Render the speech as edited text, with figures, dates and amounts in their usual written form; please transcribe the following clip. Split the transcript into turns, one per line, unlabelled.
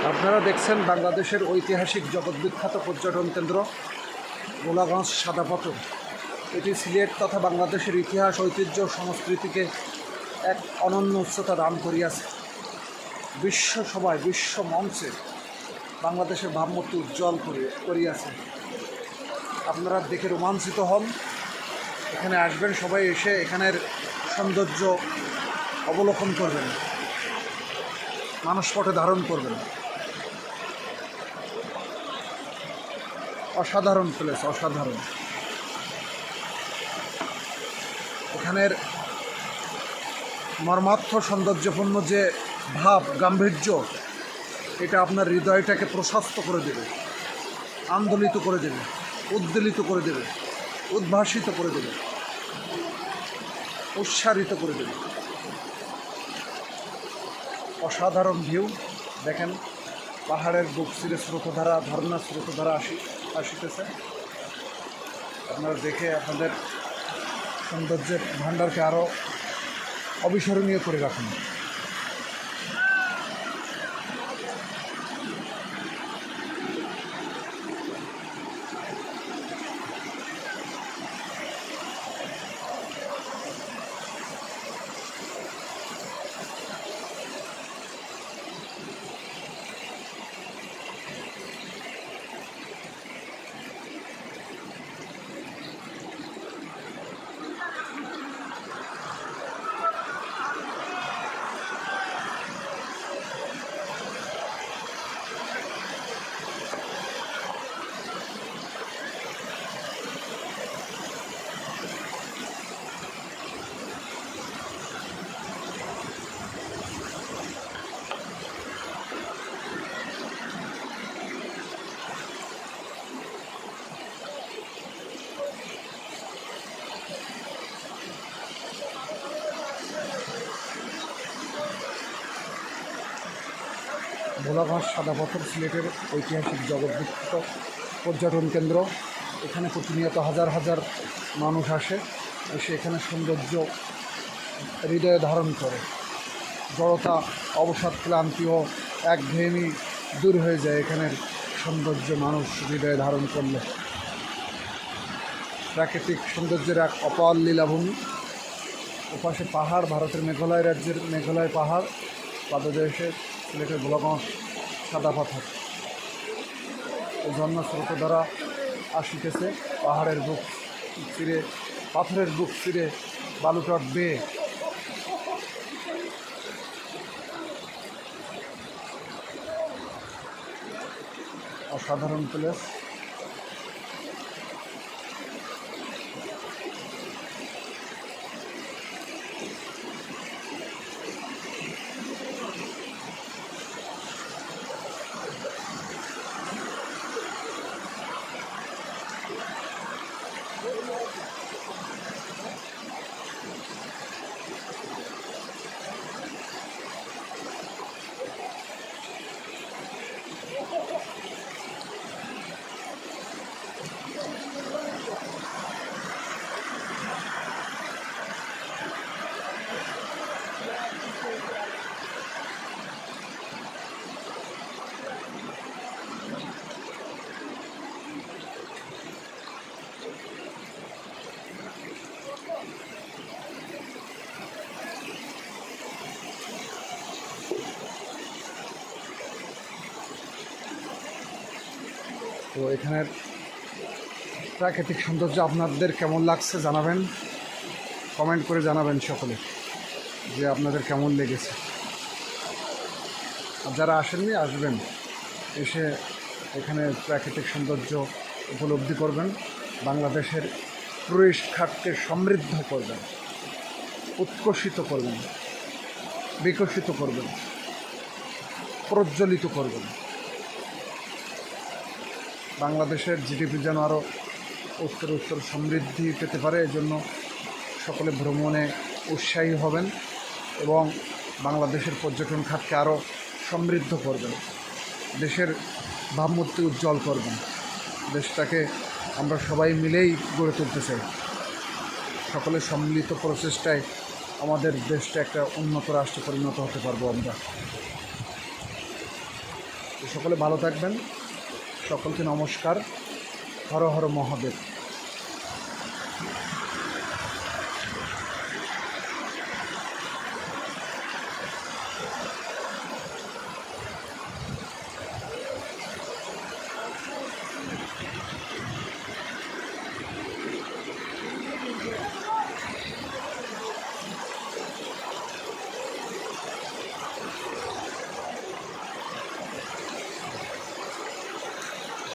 আপনারা দেখছেন বাংলাদেশের ঐতিহাসিক জগৎবিখ্যাত পর্যটন কেন্দ্র গোলাগঞ্জ সাদা পাথর। এটি সিলেট তথা বাংলাদেশের ইতিহাস, ঐতিহ্য, সংস্কৃতিকে এক অনন্য উচ্চতা দান করিয়াছে। বিশ্ব সভায়, বিশ্ব মঞ্চে বাংলাদেশের ভাবমূর্তি উজ্জ্বল করিয়াছে। আপনারা দেখে রোমাঞ্চিত হন। এখানে আসবেন, সবাই এসে এখানের সৌন্দর্য অবলোকন করবেন, মানসপটে ধারণ করবেন। অসাধারণ প্লেস, অসাধারণ। এখানের মর্মার্থ সৌন্দর্যপূর্ণ যে ভাব, গাম্ভীর্য, এটা আপনার হৃদয়টাকে প্রশস্ত করে দেবে, আন্দোলিত করে দেবে, উদ্বেলিত করে দেবে, উদ্ভাসিত করে দেবে, উৎসারিত করে দেবে। অসাধারণ ভিউ দেখেন। পাহাড়ের বুক চিরে স্রোতধারা, ঝর্ণার স্রোতধারা আসিতেছে। আপনারা দেখে আপনাদের সৌন্দর্যের ভাণ্ডারকে আরও অবিস্মরণীয় করে রাখুন। গোলাগঞ্জ সাদা পাথর সিলেটের ঐতিহাসিক জগৎবিখ্যাত পর্যটন কেন্দ্র। এখানে প্রতিনিয়ত হাজার হাজার মানুষ এসে এখানে সৌন্দর্য হৃদয়ে ধারণ করে। জড়তা, অবসাদ, ক্লান্তি ও একঘেয়েমি দূর হয়ে যায় এখানের সৌন্দর্য মানুষ হৃদয়ে ধারণ করলে। প্রাকৃতিক সৌন্দর্যের এক অপার লীলাভূমি। ওপাশে পাহাড়, ভারতের মেঘালয় রাজ্যের মেঘালয় পাহাড়, পাদদেশে সিলেটের গোলাগঞ্জ সাদা পাথর। এই ঝর্ণা স্রোত দ্বারা আসিতেছে পাহাড়ের বুক চিরে, পাথরের বুক চিরে বালুচট বেয়ে। অসাধারণ প্লেস। তো এখানের প্রাকৃতিক সৌন্দর্য আপনাদের কেমন লাগছে জানাবেন, কমেন্ট করে জানাবেন সকলে যে আপনাদের কেমন লেগেছে। আর যারা আসেননি, আসবেন, এসে এখানে প্রাকৃতিক সৌন্দর্য উপলব্ধি করবেন, বাংলাদেশের টুরিস্ট খাতকে সমৃদ্ধ করবেন, উৎকর্ষিত করবেন, বিকশিত করবেন, প্রজ্বলিত করবেন। বাংলাদেশের জিডিপি যেন আরও উত্তর সমৃদ্ধি পেতে পারে, এজন্য সকলে ভ্রমণে উৎসাহী হবেন এবং বাংলাদেশের পর্যটন খাতকে আরও সমৃদ্ধ করবেন, দেশের ভাবমূর্তি উজ্জ্বল করবেন। দেশটাকে আমরা সবাই মিলেই গড়ে তুলতে চাই। সকলের সম্মিলিত প্রচেষ্টায় আমাদের দেশটা একটা উন্নত রাষ্ট্রে পরিণত হতে পারবো আমরা। তো সকলে ভালো থাকবেন, সকলকে নমস্কার, হর হর মহাদেব।